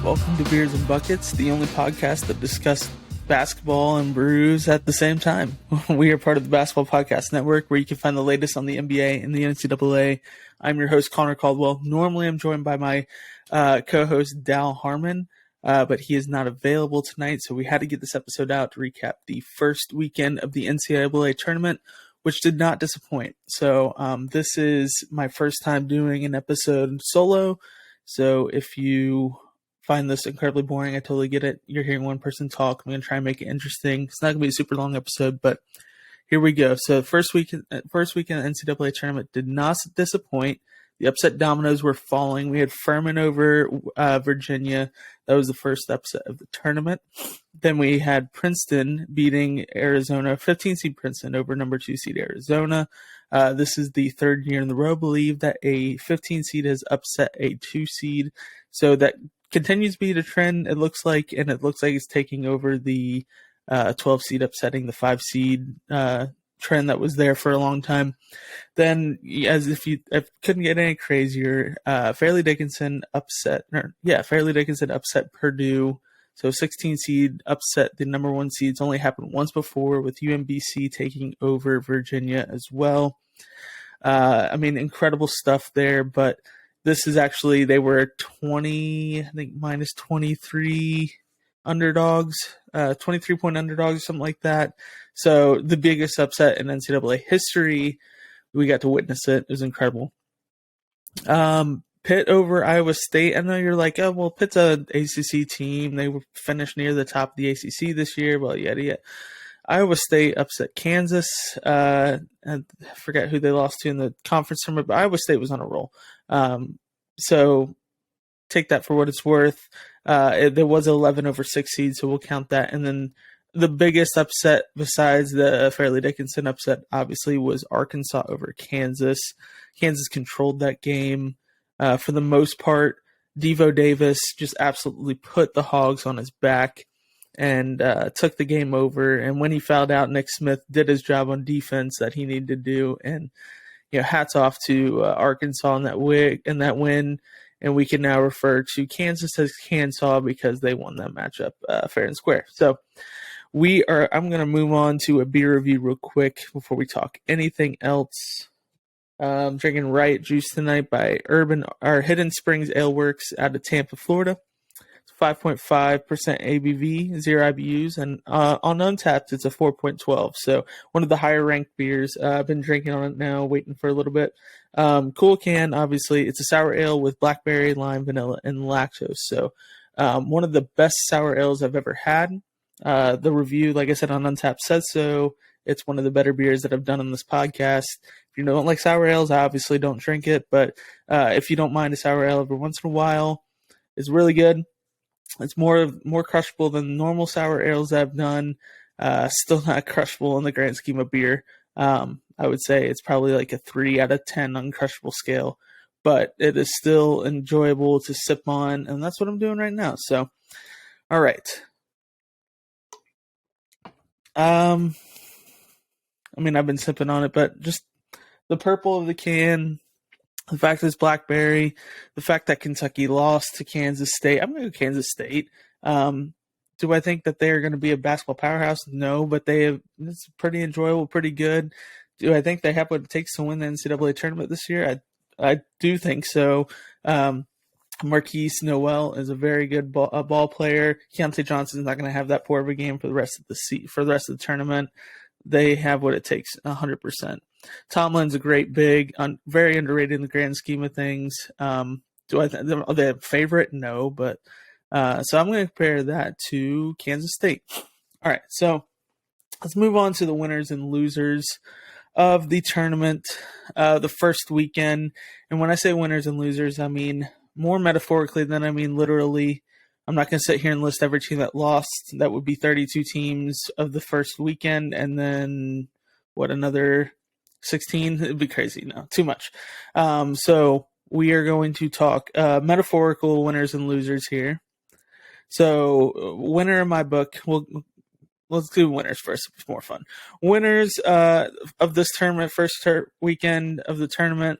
Welcome to Beers and Buckets, the only podcast that discusses basketball and brews at the same time. We are part of the Basketball Podcast Network, where you can find the latest on the NBA and the NCAA. I'm your host, Connor Caldwell. Normally, I'm joined by my co-host, Dal Harmon, but he is not available tonight, so we had to get this episode out to recap the first weekend of the NCAA tournament, which did not disappoint. So this is my first time doing an episode solo, so if you find this incredibly boring, I totally get it. You're hearing one person talk. I'm going to try and make it interesting. It's not going to be a super long episode, but here we go. So first weekend NCAA tournament did not disappoint. The upset dominoes were falling. We had Furman over Virginia. That was the first upset of the tournament. Then we had Princeton beating Arizona, 15 seed Princeton over number 2 seed Arizona. This is the third year in a row, I believe, that a 15 seed has upset a 2 seed. So that continues to be the trend, it looks like, and it looks like it's taking over the 12 seed upsetting the 5 seed trend that was there for a long time. Then, as if couldn't get any crazier, Fairleigh Dickinson upset Purdue. So 16 seed upset the number 1 seeds. Only happened once before, with UMBC taking over Virginia as well. Incredible stuff there, but this is actually, they were minus 23 underdogs, 23-point underdogs, something like that. So the biggest upset in NCAA history. We got to witness it. It was incredible. Pitt over Iowa State. I know you're like, oh, well, Pitt's a ACC team. They were finished near the top of the ACC this year. Well, yada. Iowa State upset Kansas. I forget who they lost to in the conference tournament, but Iowa State was on a roll. So take that for what it's worth. There was 11 over 6 seeds, so we'll count that. And then the biggest upset besides the Fairleigh Dickinson upset, obviously, was Arkansas over Kansas. Kansas controlled that game for the most part. Devo Davis just absolutely put the Hogs on his back and took the game over. And when he fouled out, Nick Smith did his job on defense that he needed to do. And hats off to Arkansas in that win. And we can now refer to Kansas as Kansas because they won that matchup fair and square. So I'm going to move on to a beer review real quick before we talk anything else. I'm drinking Riot Juice tonight by Hidden Springs Ale Works out of Tampa, Florida. It's 5.5% ABV, 0 IBUs, and on Untapped it's a 4.12. So one of the higher ranked beers. I've been drinking on it now, waiting for a little bit. Cool can, obviously. It's a sour ale with blackberry, lime, vanilla, and lactose. So one of the best sour ales I've ever had. The review, like I said, on Untapped says so. It's one of the better beers that I've done on this podcast. If you don't like sour ales, I obviously don't drink it. But if you don't mind a sour ale every once in a while, it's really good. It's more crushable than normal sour ales I've done. Still not crushable in the grand scheme of beer. I would say it's probably like a 3 out of 10 on crushable scale, but it is still enjoyable to sip on, and that's what I'm doing right now. So, all right. I've been sipping on it, but just the purple of the can, the fact that it's blackberry, the fact that Kentucky lost to Kansas State. I'm going to go Kansas State. Do I think that they're going to be a basketball powerhouse? No, but it's pretty enjoyable, pretty good. Do I think they have what it takes to win the NCAA tournament this year? I do think so. Marquise Noel is a very good ball player. Keontae Johnson's not going to have that poor of a game for the rest of the tournament. They have what it takes, 100%. Tomlin's a great big, very underrated in the grand scheme of things. Are they a favorite? No, but so I'm going to compare that to Kansas State. All right, so let's move on to the winners and losers of the tournament, the first weekend. And when I say winners and losers, I mean more metaphorically than I mean literally. I'm not going to sit here and list every team that lost. That would be 32 teams of the first weekend, and then another 16? It'd be crazy. No, too much. So we are going to talk metaphorical winners and losers here. So winner in my book, let's do winners first. It's more fun. Winners of this tournament, first weekend of the tournament.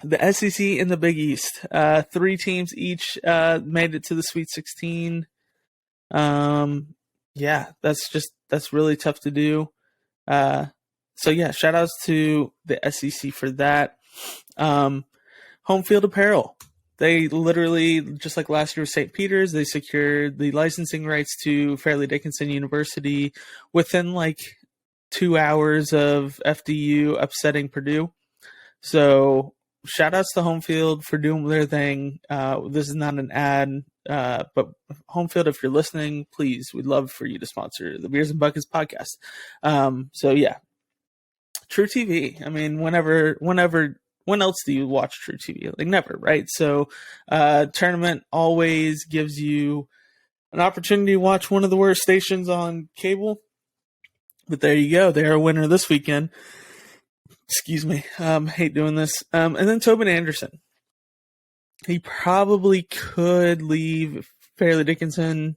The SEC and the Big East. 3 teams each made it to the Sweet 16. Yeah, that's really tough to do. So yeah, shout outs to the SEC for that. Home field apparel. They literally, just like last year with St. Peter's, they secured the licensing rights to Fairleigh Dickinson University within like 2 hours of FDU upsetting Purdue. So shout outs to Home Field for doing their thing. This is not an ad, but Home Field, if you're listening, please, we'd love for you to sponsor the Beers and Buckets podcast. So yeah, True TV. I mean, when else do you watch True TV? Like never, right? So tournament always gives you an opportunity to watch one of the worst stations on cable. But there you go. They're a winner this weekend. Excuse me. Hate doing this. And then Tobin Anderson. He probably could leave Fairleigh Dickinson.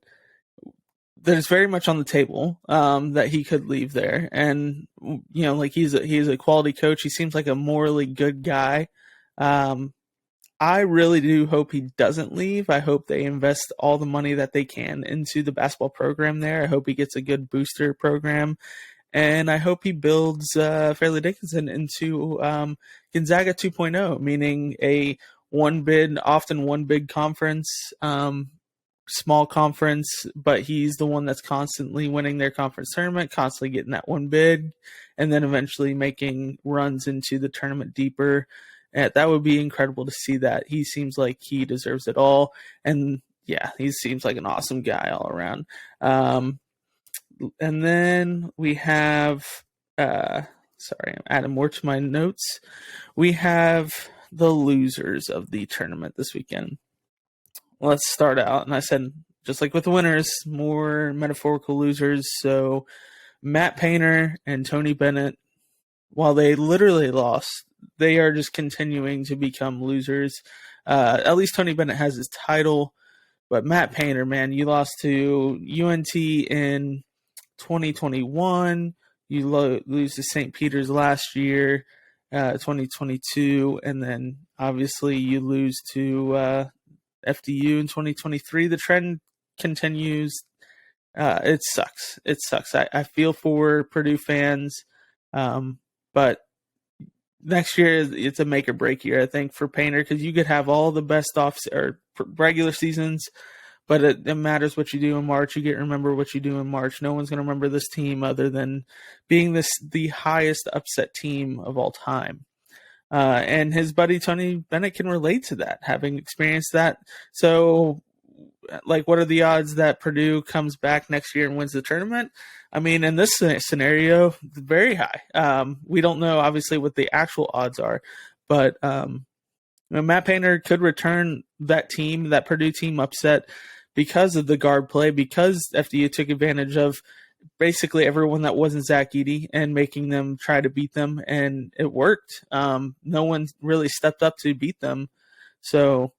There's very much on the table that he could leave there. And, you know, like he's a quality coach. He seems like a morally good guy. I really do hope he doesn't leave. I hope they invest all the money that they can into the basketball program there. I hope he gets a good booster program. And I hope he builds Fairleigh Dickinson into Gonzaga 2.0, meaning a often one bid conference, small conference, but he's the one that's constantly winning their conference tournament, constantly getting that one bid, and then eventually making runs into the tournament deeper. And that would be incredible to see that. He seems like he deserves it all. And yeah, he seems like an awesome guy all around. And then we have, sorry, I'm adding more to my notes. We have the losers of the tournament this weekend. Let's start out. And I said, just like with the winners, more metaphorical losers. So Matt Painter and Tony Bennett, while they literally lost, they are just continuing to become losers. At least Tony Bennett has his title. But Matt Painter, man, you lost to UNT in 2021, you lose to St. Peter's last year, 2022, and then obviously you lose to FDU in 2023. The trend continues. It sucks. I feel for Purdue fans, but next year it's a make or break year, I think, for Painter, because you could have all the best regular seasons, but it matters what you do in March. You get to remember what you do in March. No one's going to remember this team other than being the highest upset team of all time. And his buddy Tony Bennett can relate to that, having experienced that. So, like, what are the odds that Purdue comes back next year and wins the tournament? I mean, in this scenario, very high. We don't know, obviously, what the actual odds are, but Matt Painter could return that Purdue team upset because of the guard play, because FDU took advantage of basically everyone that wasn't Zach Edey and making them try to beat them, and it worked. No one really stepped up to beat them. So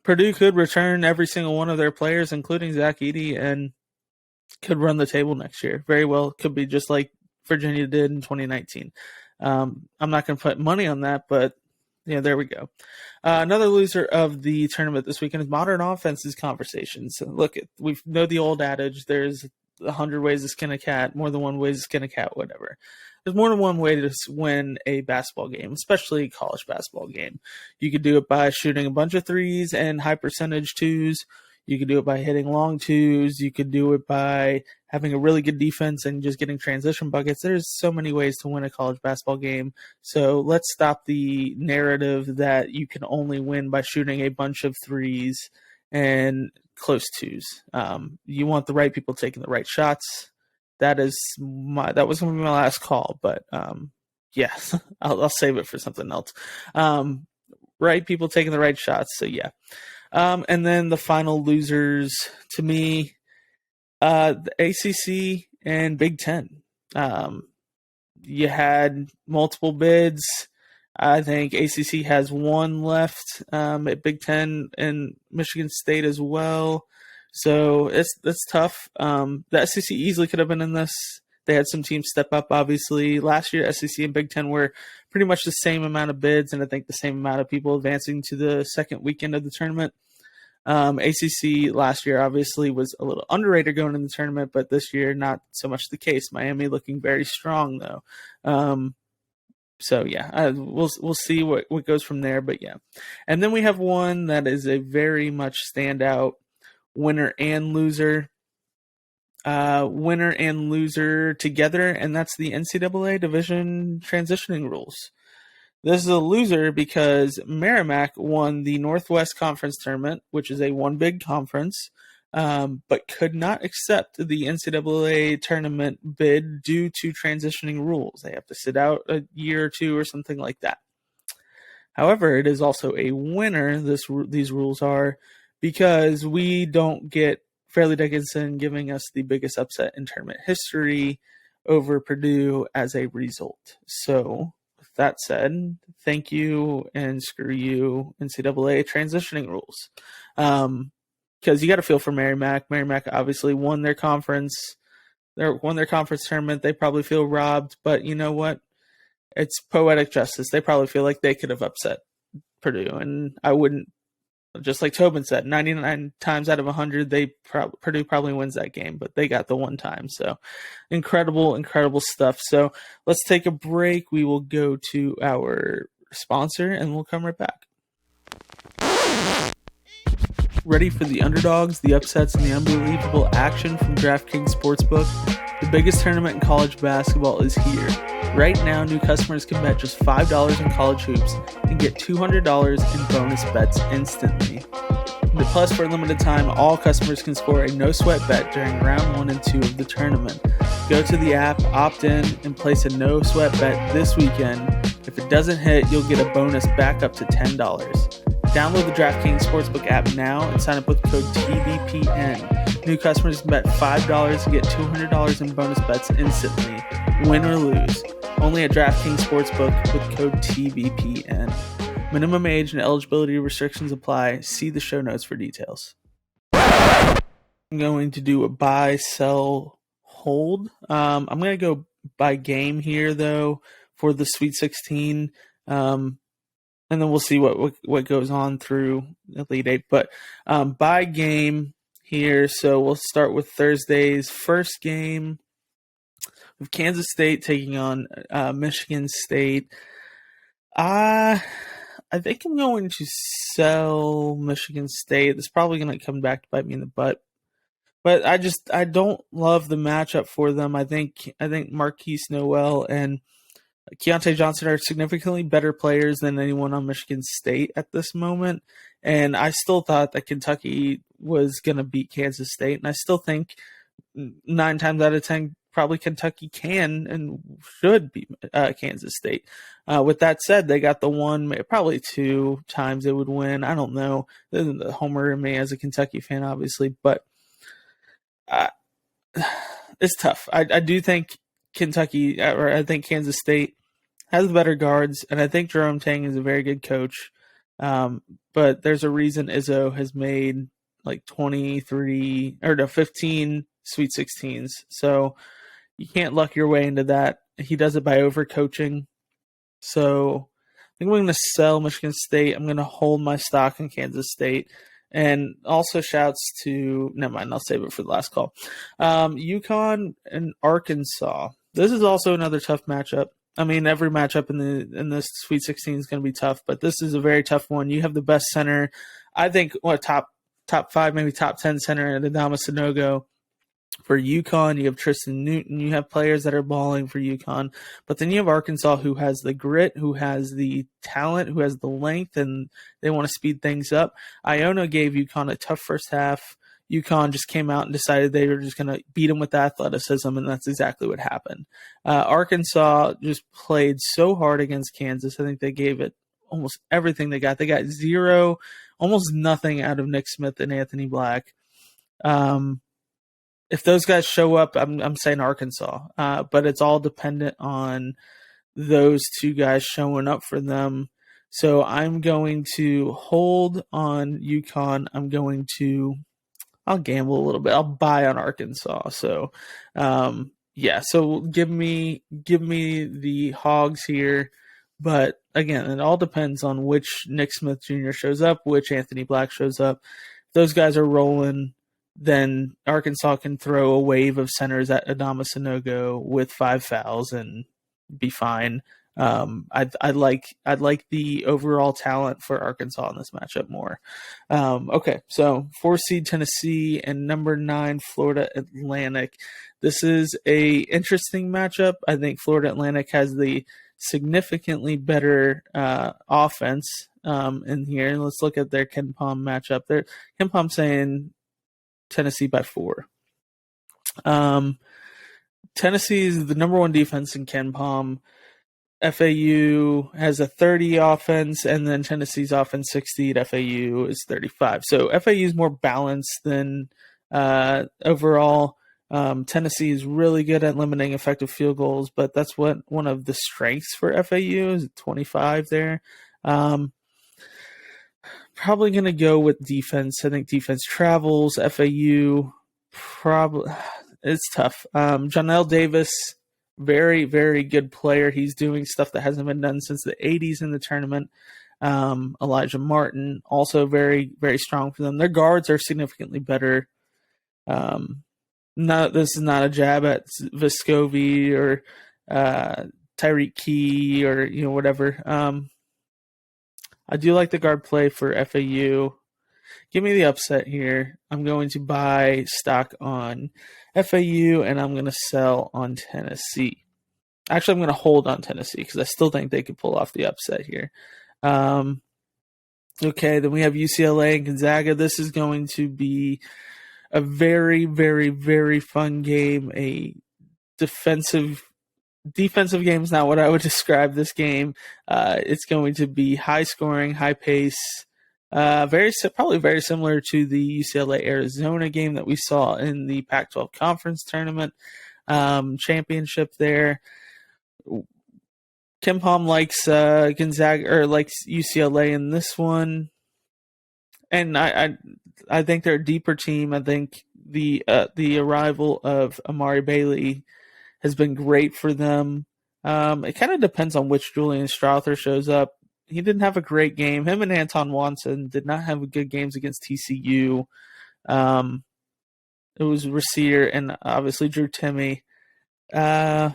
Purdue could return every single one of their players, including Zach Edey, and could run the table next year. Very well could be just like Virginia did in 2019. I'm not going to put money on that, but yeah, there we go. Another loser of the tournament this weekend is Modern Offenses Conversations. Look, we know the old adage, there's 100 ways to skin a cat, more than one way to skin a cat, whatever. There's more than one way to win a basketball game, especially a college basketball game. You could do it by shooting a bunch of threes and high percentage twos. You could do it by hitting long twos. You could do it by having a really good defense and just getting transition buckets. There's so many ways to win a college basketball game. So let's stop the narrative that you can only win by shooting a bunch of threes and close twos. You want the right people taking the right shots. That was my last call, but yeah, I'll save it for something else. Right people taking the right shots. So yeah. And then the final losers to me, the ACC and Big Ten. You had multiple bids. I think ACC has one left at Big Ten and Michigan State as well. So it's tough. The SEC easily could have been in this. They had some teams step up, obviously. Last year, SEC and Big Ten were pretty much the same amount of bids, and I think the same amount of people advancing to the second weekend of the tournament. ACC last year obviously was a little underrated going in the tournament, but this year not so much the case. Miami looking very strong though. So yeah, we'll see what goes from there. But yeah, and then we have one that is a very much standout winner and loser together, and that's the NCAA division transitioning rules. This is a loser because Merrimack won the Northwest Conference tournament, which is a one big conference, but could not accept the NCAA tournament bid due to transitioning rules. They have to sit out a year or two or something like that. However, it is also a winner, these rules are, because we don't get Fairleigh Dickinson giving us the biggest upset in tournament history over Purdue as a result. So, with that said, thank you and screw you, NCAA transitioning rules. Because you got to feel for Merrimack. Merrimack obviously won their conference. They won their conference tournament. They probably feel robbed, but you know what? It's poetic justice. They probably feel like they could have upset Purdue, and I wouldn't. Just like Tobin said, 99 times out of 100, Purdue probably wins that game, but they got the one time. So incredible stuff. So let's take a break. We will go to our sponsor, and we'll come right back. Ready for the underdogs, the upsets, and the unbelievable action from DraftKings Sportsbook? The biggest tournament in college basketball is here. Right now, new customers can bet just $5 in college hoops and get $200 in bonus bets instantly. Plus, for a limited time, all customers can score a no-sweat bet during round 1 and 2 of the tournament. Go to the app, opt in, and place a no-sweat bet this weekend. If it doesn't hit, you'll get a bonus back up to $10. Download the DraftKings Sportsbook app now and sign up with code TBPN. New customers can bet $5 to get $200 in bonus bets instantly, win or lose. Only at DraftKings Sportsbook with code TBPN. Minimum age and eligibility restrictions apply. See the show notes for details. I'm going to do a buy, sell, hold. I'm going to go by game here, though, for the Sweet 16. And then we'll see what goes on through Elite Eight. But by game here, so we'll start with Thursday's first game with Kansas State taking on Michigan State. I think I'm going to sell Michigan State. It's probably going to come back to bite me in the butt. But I don't love the matchup for them. I think Marquise Noel and Keontae Johnson are significantly better players than anyone on Michigan State at this moment. And I still thought that Kentucky was going to beat Kansas State. And I still think 9 times out of 10, probably Kentucky can and should beat Kansas State. With that said, they got the one, probably 2 times they would win. I don't know. The homer in me as a Kentucky fan, obviously. But it's tough. I do think Kentucky, or I think Kansas State has the better guards, and I think Jerome Tang is a very good coach. But there's a reason Izzo has made like 15 Sweet 16s. So you can't luck your way into that. He does it by overcoaching. So I think I'm going to sell Michigan State. I'm going to hold my stock in Kansas State. And also shouts to, never mind, I'll save it for the last call. UConn and Arkansas. This is also another tough matchup. I mean, every matchup in this Sweet 16 is going to be tough, but this is a very tough one. You have the best center, I think, top 5, maybe top 10 center at Adama Sanogo. For UConn, you have Tristan Newton. You have players that are balling for UConn. But then you have Arkansas, who has the grit, who has the talent, who has the length, and they want to speed things up. Iona gave UConn a tough first half. UConn just came out and decided they were just going to beat them with athleticism, and that's exactly what happened. Arkansas just played so hard against Kansas. I think they gave it almost everything they got. They got zero, almost nothing out of Nick Smith and Anthony Black. If those guys show up, I'm saying Arkansas, but it's all dependent on those 2 guys showing up for them. So I'm going to hold on UConn. I'll gamble a little bit. I'll buy on Arkansas. So, Yeah, so give me the Hogs here, but again, it all depends on which Nick Smith Jr. shows up, which Anthony Black shows up. If those guys are rolling, then Arkansas can throw a wave of centers at Adama Sanogo with 5 fouls and be fine. I'd like the overall talent for Arkansas in this matchup more. Okay, so 4 seed Tennessee and number 9 Florida Atlantic. This is a interesting matchup. I think Florida Atlantic has the significantly better offense in here. Let's look at their KenPom matchup. Their KenPom saying Tennessee by 4. Tennessee is the number 1 defense in KenPom. FAU has a 30 offense, and then Tennessee's offense 60 at FAU is 35. So FAU is more balanced than overall. Tennessee is really good at limiting effective field goals, but that's what one of the strengths for FAU is 25 there. Probably going to go with defense. I think defense travels. FAU probably it's tough. Jonell Davis, very, very good player. He's doing stuff that hasn't been done since the 80s in the tournament. Elijah Martin, also very, very strong for them. Their guards are significantly better. This is not a jab at Vescovi or Tyreek Key or whatever. I do like the guard play for FAU. Give me the upset here. I'm going to buy stock on FAU, and I'm going to sell on Tennessee. Actually, I'm going to hold on Tennessee because I still think they could pull off the upset here. Okay, then we have UCLA and Gonzaga. This is going to be a very, very, very fun game. A defensive game is not what I would describe this game. It's going to be high scoring, high pace. Probably very similar to the UCLA Arizona game that we saw in the Pac-12 conference tournament championship there. KenPom likes Gonzaga or likes UCLA in this one, and I think they're a deeper team. I think the arrival of Amari Bailey has been great for them. It kind of depends on which Julian Strother shows up. He didn't have a great game. Him and Anton Watson did not have good games against TCU. It was Rasir and obviously Drew Timme. Jaime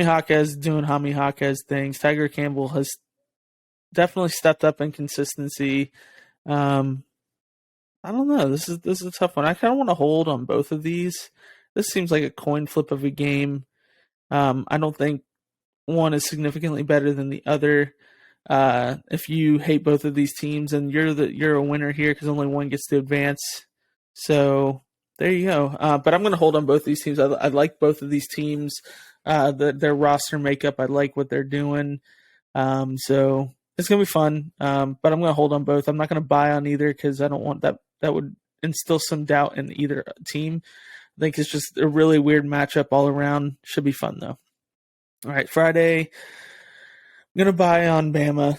Jaquez doing Jaime Jaquez things. Tiger Campbell has definitely stepped up in consistency. I don't know. This is a tough one. I kind of want to hold on both of these. This seems like a coin flip of a game. I don't think one is significantly better than the other. If you hate both of these teams, and you're a winner here because only one gets to advance. So there you go. But I'm going to hold on both these teams. I like both of these teams. Their roster makeup, I like what they're doing. So it's going to be fun. But I'm going to hold on both. I'm not going to buy on either because I don't want that would instill some doubt in either team. I think it's just a really weird matchup all around. Should be fun though. All right, Friday, I'm going to buy on Bama,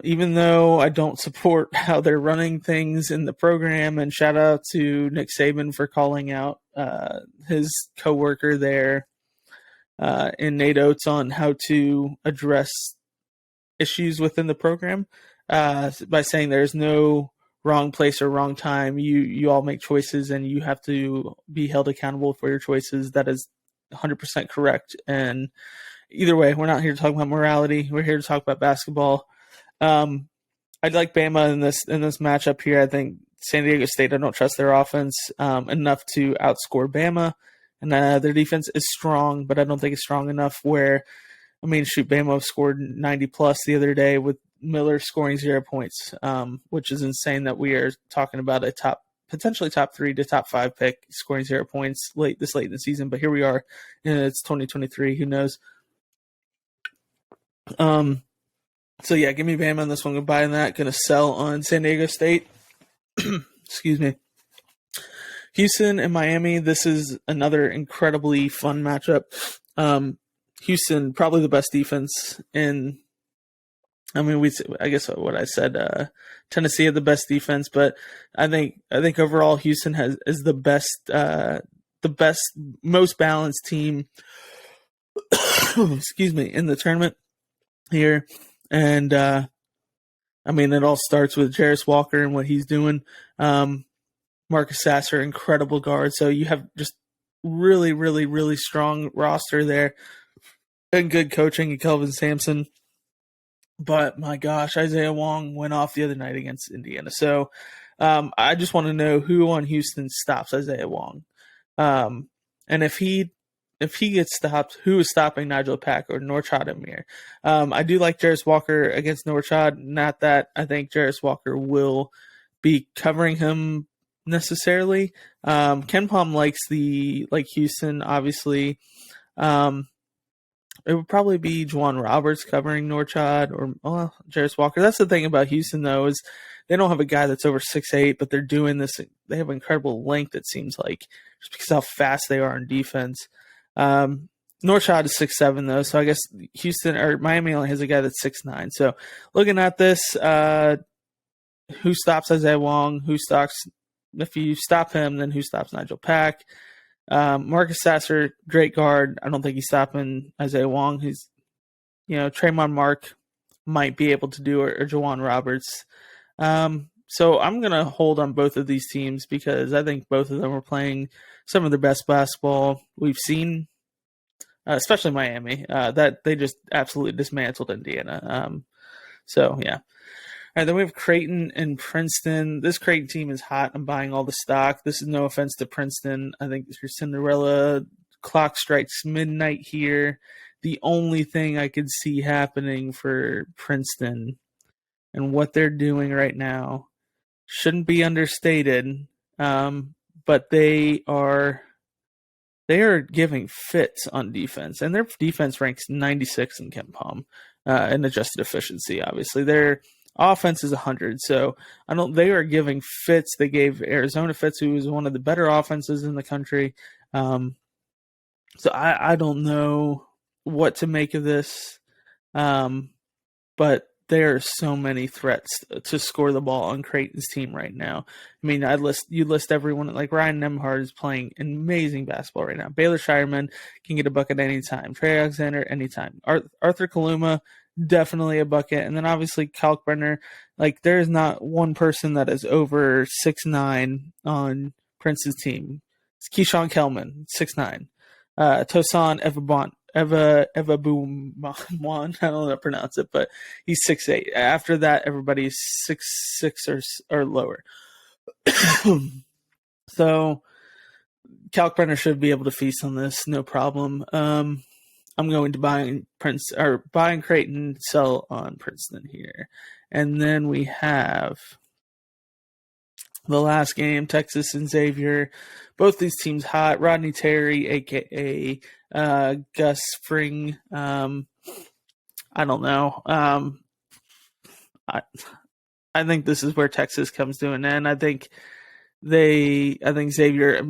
even though I don't support how they're running things in the program. And shout out to Nick Saban for calling out his coworker there in Nate Oates on how to address issues within the program by saying there's no wrong place or wrong time. You all make choices, and you have to be held accountable for your choices. That is 100% correct. And either way, we're not here to talk about morality. We're here to talk about basketball. I'd like Bama in this matchup here. I think San Diego State, I don't trust their offense enough to outscore Bama. And their defense is strong, but I don't think it's strong enough where, Bama scored 90 plus the other day with Miller scoring 0 points, which is insane that we are talking about a potentially top 3 to top 5 pick scoring 0 points this late in the season. But here we are, and it's 2023. Who knows? So yeah, give me Bama on this one. Goodbye on that. Gonna sell on San Diego State. Excuse me. Houston and Miami. This is another incredibly fun matchup. Houston, probably the best defense in. I guess what I said. Tennessee had the best defense, but I think overall Houston is the best the best, most balanced team, excuse me, in the tournament here. And I mean, it all starts with Jarris Walker and what he's doing. Marcus Sasser, incredible guard. So you have just really, really, really strong roster there and good coaching. And Kelvin Sampson. But my gosh, Isaiah Wong went off the other night against Indiana. So I just want to know who on Houston stops Isaiah Wong. And if he gets stopped, who is stopping Nigel Pack or Norchad Amir? I do like Jarris Walker against Norchad. Not that I think Jarris Walker will be covering him necessarily. Ken Palm likes Houston, obviously. It would probably be Juwan Roberts covering Norchad or Jarris Walker. That's the thing about Houston, though, is they don't have a guy that's over 6'8", but they're doing this. They have incredible length, it seems like, just because how fast they are in defense. Norchad is 6'7", though, so I guess Houston or Miami only has a guy that's 6'9". So looking at this, who stops Isaiah Wong? If you stop him, then who stops Nigel Pack? Marcus Sasser, great guard. I don't think he's stopping Isaiah Wong. He's, Traymon Mark might be able to do it, or Juwan Roberts. So I'm going to hold on both of these teams because I think both of them are playing some of the best basketball we've seen, especially Miami, that they just absolutely dismantled Indiana. So, yeah. All right, then we have Creighton and Princeton. This Creighton team is hot. I'm buying all the stock. This is no offense to Princeton. I think your Cinderella clock strikes midnight here. The only thing I could see happening for Princeton and what they're doing right now shouldn't be understated, but they are giving fits on defense, and their defense ranks 96 in KenPom in adjusted efficiency. Obviously, their offense is 100, so they are giving fits. They gave Arizona fits, who is one of the better offenses in the country. So I don't know what to make of this, but there are so many threats to score the ball on Creighton's team right now. I mean, you list everyone. Like Ryan Nemhard is playing amazing basketball right now. Baylor Shireman can get a bucket anytime. Trey Alexander anytime. Arthur Kaluma, definitely a bucket. And then obviously Kalkbrenner. Like, there is not one person that is over 6'9" on Prince's team. It's Keyshawn Kellman, 6'9". Tosan Eva Boom, I don't know how to pronounce it, but he's 6'8". After that, everybody's 6'6" or lower. So Kalkbrenner should be able to feast on this, no problem. I'm going to buy Creighton, sell on Princeton here. And then we have the last game, Texas and Xavier. Both these teams hot. Rodney Terry, a.k.a. Gus Fring. I don't know. I think this is where Texas comes to an end. I think Xavier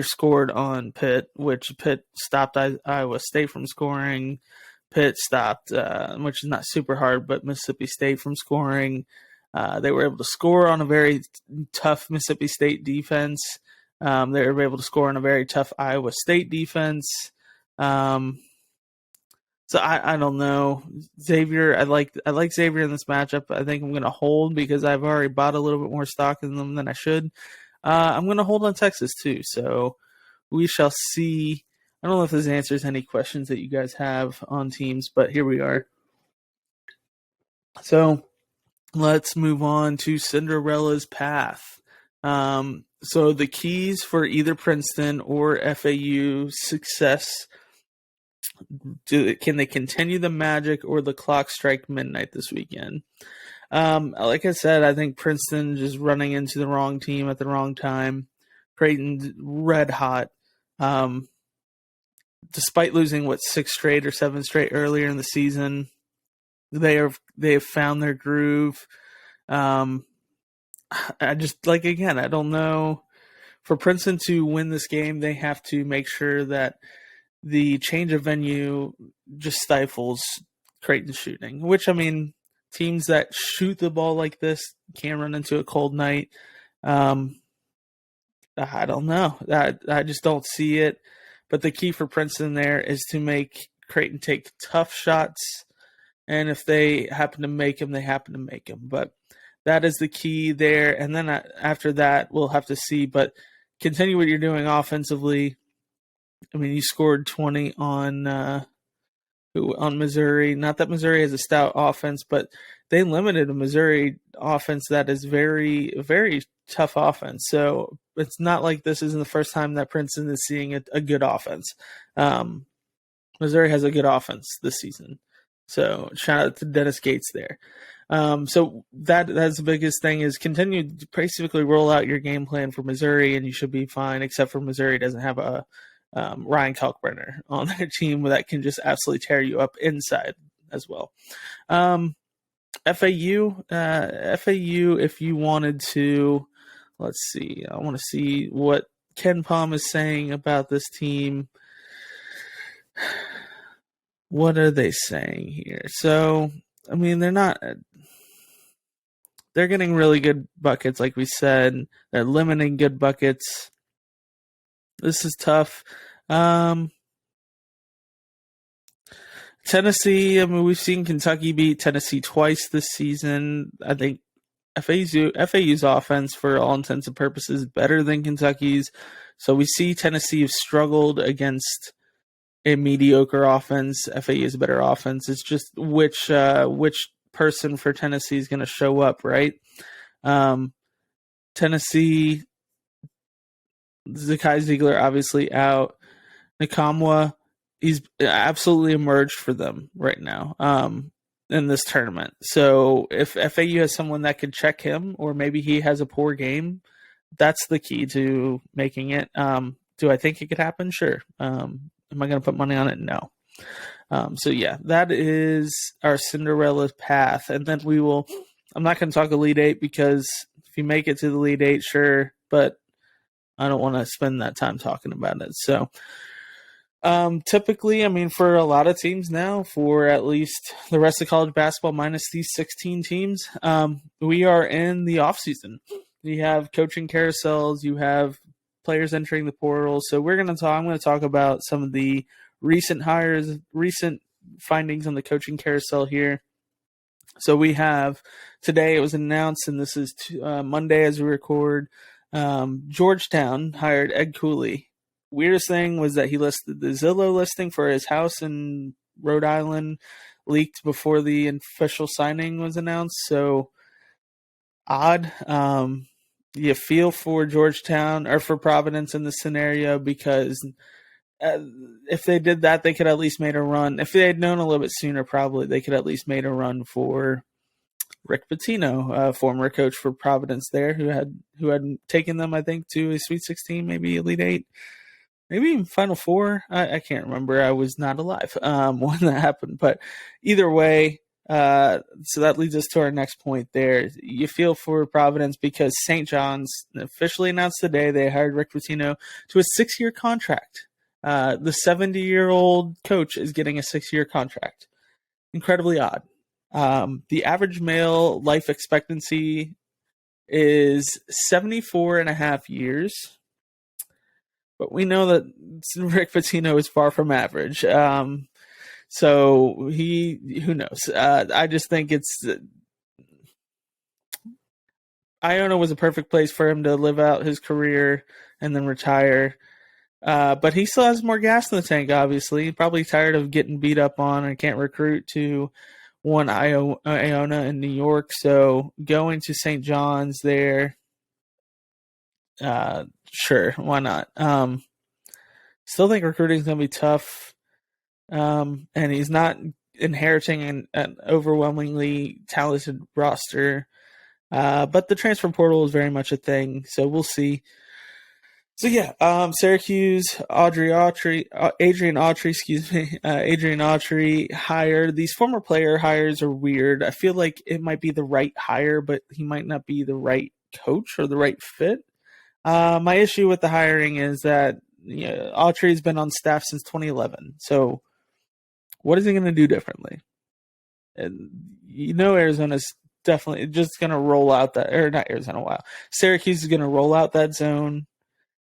scored on Pitt, which Pitt stopped Iowa State from scoring. Pitt stopped, which is not super hard, but Mississippi State from scoring. They were able to score on a very tough Mississippi State defense. They were able to score on a very tough Iowa State defense. So I don't know. Xavier, I like Xavier in this matchup. I think I'm going to hold because I've already bought a little bit more stock in them than I should. I'm going to hold on Texas too. So we shall see. I don't know if this answers any questions that you guys have on teams, but here we are. So let's move on to Cinderella's path. So the keys for either Princeton or FAU success, can they continue the magic or the clock strike midnight this weekend? Like I said, I think Princeton just running into the wrong team at the wrong time. Creighton's red hot. Despite losing 6 straight or 7 straight earlier in the season, they have found their groove. I don't know. For Princeton to win this game, they have to make sure that the change of venue just stifles Creighton's shooting, which, I mean, teams that shoot the ball like this can run into a cold night. I don't know. I just don't see it. But the key for Princeton there is to make Creighton take tough shots, and if they happen to make them, they happen to make them. But that is the key there. And then after that, we'll have to see. But continue what you're doing offensively. I mean, you scored 20 on Missouri. Not that Missouri has a stout offense, but they limited a Missouri offense that is very, very tough offense. So it's not like this isn't the first time that Princeton is seeing a good offense. Missouri has a good offense this season. So shout out to Dennis Gates there. So that's the biggest thing is continue to basically roll out your game plan for Missouri, and you should be fine, except for Missouri doesn't have a Ryan Kalkbrenner on their team that can just absolutely tear you up inside as well. FAU, if you wanted to, let's see, I want to see what Ken Palm is saying about this team. What are they saying here? So, I mean, they're getting really good buckets, like we said. They're limiting good buckets. This is tough. Tennessee, I mean, we've seen Kentucky beat Tennessee twice this season. I think FAU's offense, for all intents and purposes, is better than Kentucky's. So we see Tennessee have struggled against a mediocre offense. FAU is a better offense. It's just which person for Tennessee is going to show up, right? Tennessee, Zakai Ziegler obviously out. Nakamwa, he's absolutely emerged for them right now in this tournament. So if FAU has someone that could check him, or maybe he has a poor game, that's the key to making it. Do I think it could happen? Sure. Am I going to put money on it? No. So yeah, that is our Cinderella path. And then I'm not going to talk Elite Eight because if you make it to the Elite Eight, sure, but I don't want to spend that time talking about it. So typically, I mean, for a lot of teams now, for at least the rest of college basketball minus these 16 teams, we are in the off season. You have coaching carousels, you have players entering the portal. So I'm going to talk about some of the recent hires, recent findings on the coaching carousel here. So we have today, it was announced, and this is Monday as we record, Georgetown hired Ed Cooley. Weirdest thing was that he listed the Zillow listing for his house in Rhode Island leaked before the official signing was announced. So odd. You feel for Georgetown or for Providence in this scenario because if they did that, they could at least made a run. If they had known a little bit sooner, probably they could at least made a run for Rick Pitino, former coach for Providence there, who had taken them, I think, to a Sweet 16, maybe Elite 8, maybe even Final Four. I can't remember. I was not alive when that happened. But either way, so that leads us to our next point there. You feel for Providence because St. John's officially announced today they hired Rick Pitino to a 6-year contract. The 70-year-old coach is getting a 6-year contract. Incredibly odd. The average male life expectancy is 74 and a half years. But we know that Rick Pitino is far from average. So who knows? I just think Iona was a perfect place for him to live out his career and then retire. But he still has more gas in the tank, obviously. He's probably tired of getting beat up on and can't recruit to one Iona in New York. So going to St. John's there, sure, why not? Still think recruiting is going to be tough. And he's not inheriting an overwhelmingly talented roster. But the transfer portal is very much a thing, so we'll see. So yeah, Syracuse, Adrian Autry hired. These former player hires are weird. I feel like it might be the right hire, but he might not be the right coach or the right fit. My issue with the hiring is that Autry's been on staff since 2011. So what is he going to do differently? And Arizona's definitely just going to roll out that, or not Arizona, wow. Syracuse is going to roll out that zone.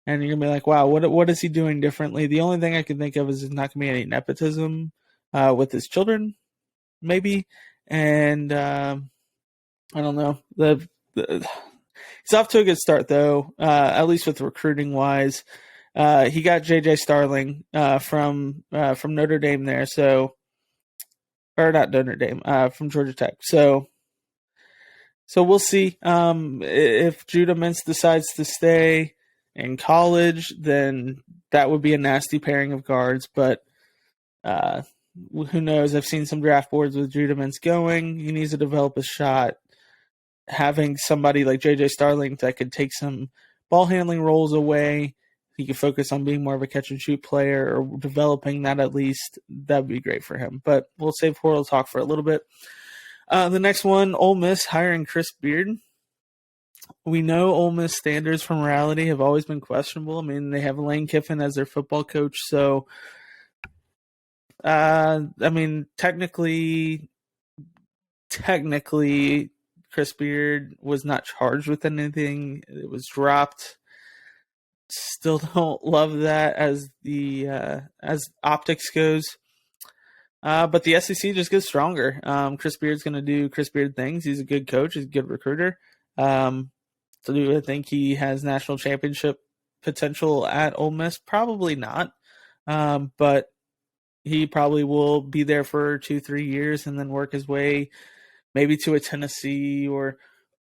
and you're gonna be like, wow, what is he doing differently? The only thing I can think of is there's not gonna be any nepotism with his children, maybe, and I don't know. He's off to a good start though, at least with recruiting wise. He got JJ Starling from Notre Dame there, so or not Notre Dame, from Georgia Tech. So we'll see. If Judah Mintz decides to stay in college, then that would be a nasty pairing of guards. But who knows? I've seen some draft boards with Judah Mintz going. He needs to develop a shot. Having somebody like JJ Starling that could take some ball handling roles away, he could focus on being more of a catch and shoot player or developing that at least. That would be great for him. But we'll save portal talk for a little bit. The next one, Ole Miss hiring Chris Beard. We know Ole Miss standards for morality have always been questionable. I mean, they have Lane Kiffin as their football coach, so I mean, technically, Chris Beard was not charged with anything. It was dropped. Still don't love that as the as optics goes. But the SEC just gets stronger. Chris Beard's going to do Chris Beard things. He's a good coach. He's a good recruiter. So do I think he has national championship potential at Ole Miss? Probably not. But he probably will be there for 2-3 years and then work his way maybe to a Tennessee or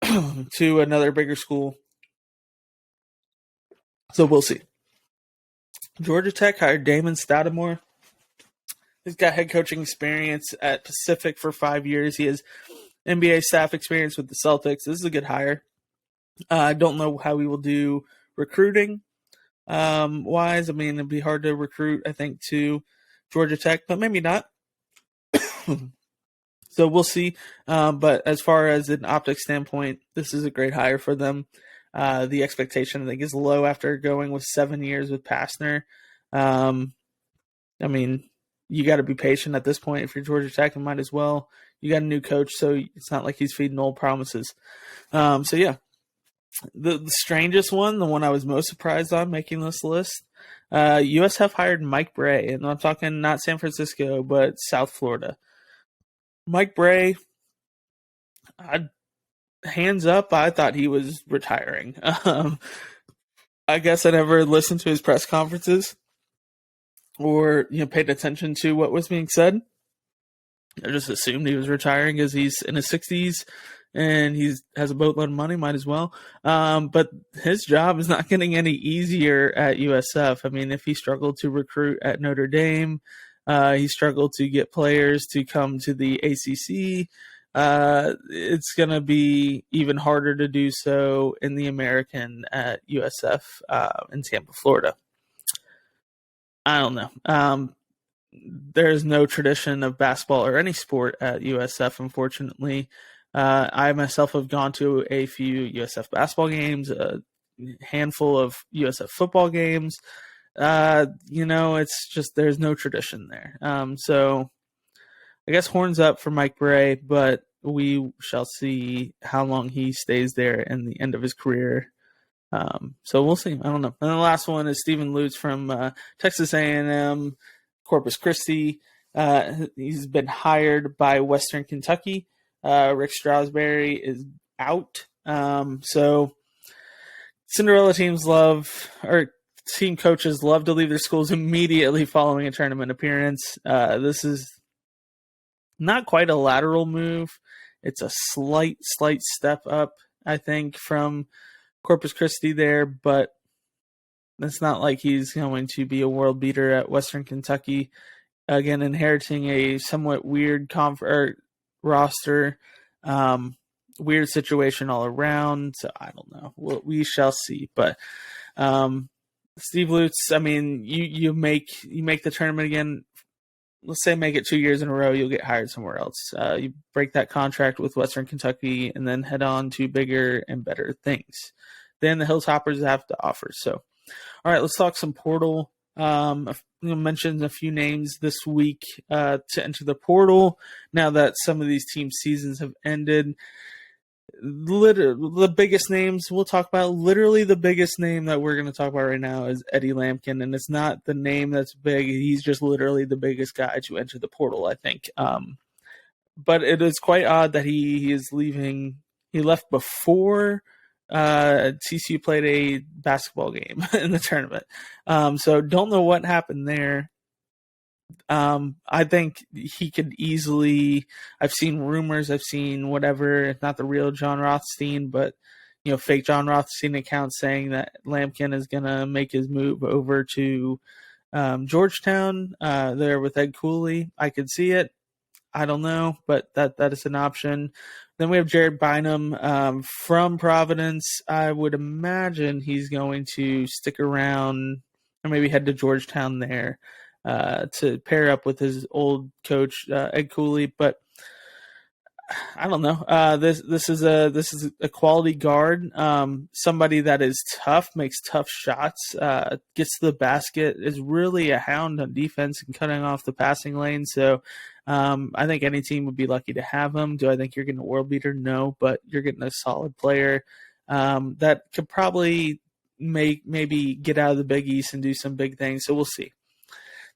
to another bigger school. So we'll see. Georgia Tech hired Damon Stoudemire. He's got head coaching experience at Pacific for 5 years. He has NBA staff experience with the Celtics. This is a good hire. I don't know how he will do recruiting wise. I mean, it'd be hard to recruit, I think, to Georgia Tech, but maybe not. So we'll see. But as far as an optics standpoint, this is a great hire for them. The expectation, I think, is low after going with 7 years with Pastner. I mean, you got to be patient at this point. If you're Georgia Tech, you might as well. You got a new coach, so it's not like he's feeding old promises. So, yeah. The strangest one, the one I was most surprised on making this list, USF hired Mike Bray, and I'm talking not San Francisco, but South Florida. Mike Bray, hands up, I thought he was retiring. I guess I never listened to his press conferences or paid attention to what was being said. I just assumed he was retiring because he's in his 60s and he has a boatload of money, might as well. But his job is not getting any easier at USF. I mean, if he struggled to recruit at Notre Dame, he struggled to get players to come to the ACC. It's going to be even harder to do so in the American at USF in Tampa, Florida. I don't know. There's no tradition of basketball or any sport at USF, unfortunately. I myself have gone to a few USF basketball games, a handful of USF football games. It's just there's no tradition there. So I guess horns up for Mike Bray, but we shall see how long he stays there in the end of his career. So we'll see. I don't know. And the last one is Stephen Lutz from Texas A&M, Corpus Christi. He's been hired by Western Kentucky. Rick Strawberry is out. So Cinderella team coaches love to leave their schools immediately following a tournament appearance. This is not quite a lateral move. It's a slight step up, I think, from Corpus Christi there, but it's not like he's going to be a world beater at Western Kentucky. Again, inheriting a somewhat weird roster, weird situation all around. So I don't know. We shall see. But Steve Lutz, I mean, you make the tournament again. Let's say make it 2 years in a row, you'll get hired somewhere else. You break that contract with Western Kentucky and then head on to bigger and better things than the Hilltoppers have to offer. So, all right, let's talk some portal. I mentioned a few names this week to enter the portal now that some of these team seasons have ended. The biggest names we'll talk about, literally the biggest name that we're going to talk about right now is Eddie Lampkin, and it's not the name that's big. He's just literally the biggest guy to enter the portal, I think. But it is quite odd that he is leaving. He left before TCU played a basketball game in the tournament. So don't know what happened there. I think he could easily. I've seen rumors. I've seen whatever. Not the real John Rothstein, but fake John Rothstein accounts saying that Lampkin is gonna make his move over to Georgetown. There with Ed Cooley. I could see it. I don't know, but that is an option. Then we have Jared Bynum from Providence. I would imagine he's going to stick around or maybe head to Georgetown there to pair up with his old coach Ed Cooley. But I don't know. This is a quality guard. Somebody that is tough, makes tough shots, gets to the basket, is really a hound on defense and cutting off the passing lane. So I think any team would be lucky to have him. Do I think you're getting a world beater? No, but you're getting a solid player that could probably maybe get out of the Big East and do some big things. So we'll see.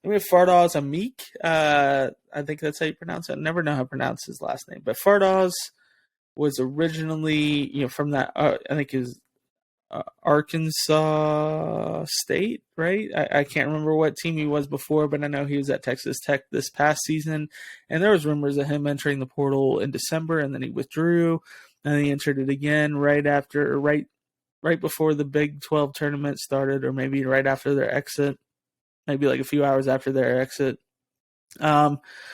Then we have Fardaws Amik. I think that's how you pronounce it. I never know how to pronounce his last name. But Fardaws was originally, from that, I think is Arkansas State, right? I can't remember what team he was before, but I know he was at Texas Tech this past season. And there was rumors of him entering the portal in December, and then he withdrew. And then he entered it again right before the Big 12 tournament started, or maybe right after their exit. Maybe like a few hours after their exit. Fardaws,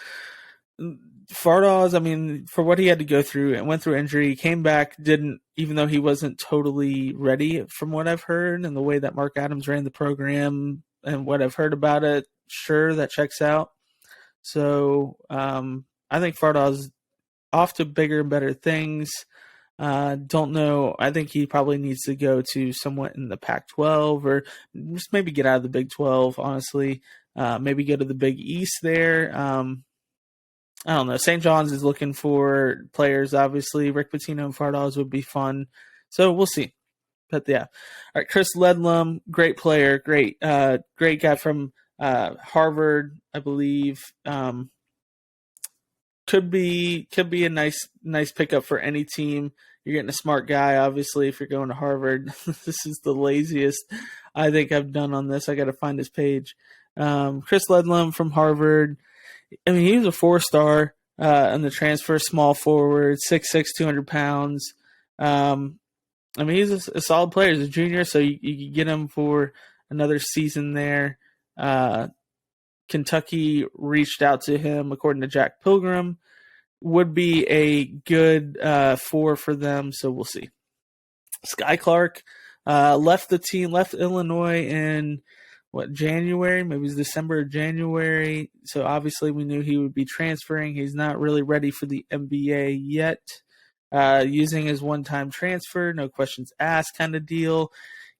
I mean, for what he had to go through and went through injury, he came back, even though he wasn't totally ready from what I've heard and the way that Mark Adams ran the program and what I've heard about it, sure, that checks out. So I think Fardaws off to bigger and better things. Don't know. I think he probably needs to go to somewhat in the Pac-12 or just maybe get out of the Big 12, honestly. Maybe go to the Big East there. I don't know. St. John's is looking for players, obviously. Rick Pitino and Fardaws would be fun. So we'll see. But yeah. All right, Chris Ledlum, great player. Great guy from Harvard, I believe. Could be a nice pickup for any team. You're getting a smart guy, obviously, if you're going to Harvard. This is the laziest I think I've done on this. I got to find his page. Chris Ledlum from Harvard. I mean, he was a 4-star in the transfer, small forward, 6'6", 200 pounds. I mean, he's a solid player. He's a junior, so you get him for another season there. Kentucky reached out to him, according to Jack Pilgrim. Would be a good 4 for them, so we'll see. Sky Clark left the team, left Illinois in January? Maybe it was December or January. So obviously we knew he would be transferring. He's not really ready for the NBA yet. Using his one-time transfer, no questions asked kind of deal.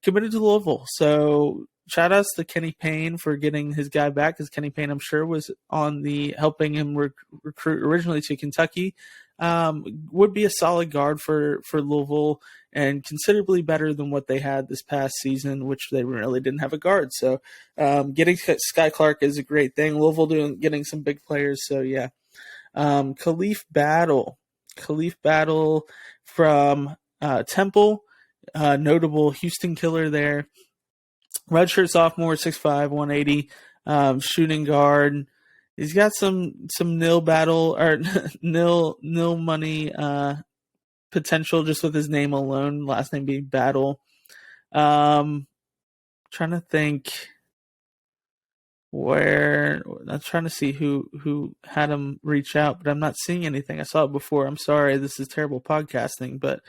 Committed to Louisville. So shout outs to Kenny Payne for getting his guy back, because Kenny Payne, I'm sure, was on the helping him recruit originally to Kentucky. Would be a solid guard for Louisville and considerably better than what they had this past season, which they really didn't have a guard. So getting Sky Clark is a great thing. Louisville getting some big players. So yeah. Khalif Battle from Temple, notable Houston killer there. Redshirt sophomore, 6'5", 180, shooting guard. He's got some nil battle or nil money potential just with his name alone. Last name being Battle. Trying to think where. I'm trying to see who had him reach out, but I'm not seeing anything. I saw it before. I'm sorry. This is terrible podcasting, but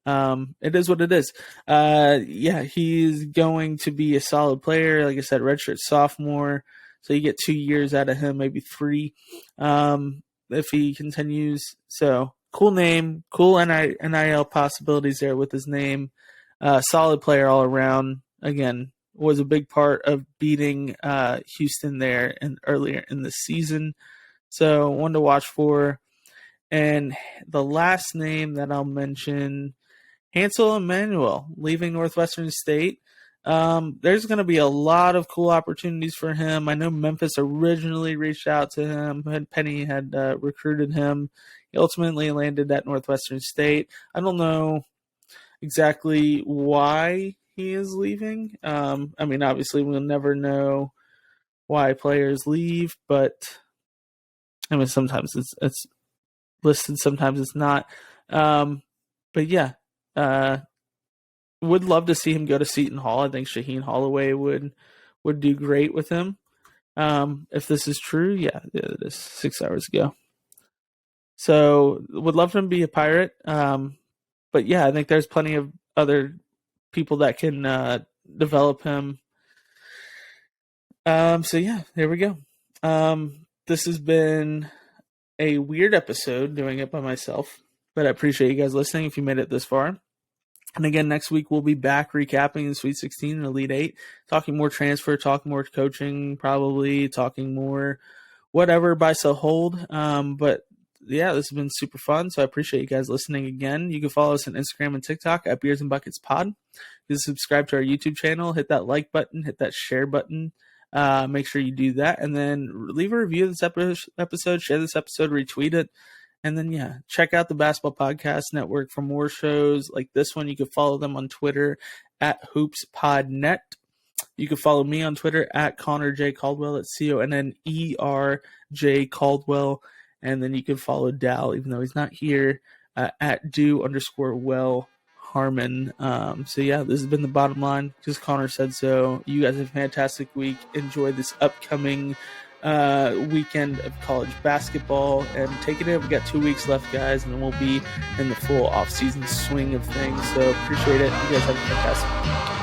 it is what it is. Yeah, he's going to be a solid player. Like I said, redshirt sophomore. So you get 2 years out of him, maybe 3, if he continues. So cool name, cool NIL possibilities there with his name. Solid player all around. Again, was a big part of beating Houston there earlier in the season. So one to watch for. And the last name that I'll mention, Hansel Emmanuel, leaving Northwestern State. There's going to be a lot of cool opportunities for him. I know Memphis originally reached out to him, and Penny had recruited him. He ultimately landed at Northwestern State. I don't know exactly why he is leaving. I mean, obviously, we'll never know why players leave, but I mean, sometimes it's listed, sometimes it's not. But yeah, would love to see him go to Seton Hall. I think Shaheen Holloway would do great with him. If this is true, yeah, it is 6 hours ago. So would love for him to be a Pirate. But yeah, I think there's plenty of other people that can develop him. So yeah, there we go. This has been a weird episode doing it by myself, but I appreciate you guys listening if you made it this far. And again, next week we'll be back recapping the Sweet 16 and Elite 8, talking more transfer, talking more coaching, probably talking more whatever, buy, sell, hold. But yeah, this has been super fun, so I appreciate you guys listening again. You can follow us on Instagram and TikTok at Beers and Buckets Pod. You can subscribe to our YouTube channel, hit that like button, hit that share button. Make sure you do that, and then leave a review of this episode, share this episode, retweet it. And then, yeah, check out the Basketball Podcast Network for more shows like this one. You can follow them on Twitter at HoopsPodNet. You can follow me on Twitter at Connor J. Caldwell. It's CONNERJ Caldwell. And then you can follow Dal, even though he's not here, at do_well Harmon. So, yeah, this has been the bottom line because Connor said so. You guys have a fantastic week. Enjoy this upcoming weekend of college basketball and take it in. We got 2 weeks left, guys, and then we'll be in the full off-season swing of things. So appreciate it. You guys have a fantastic week.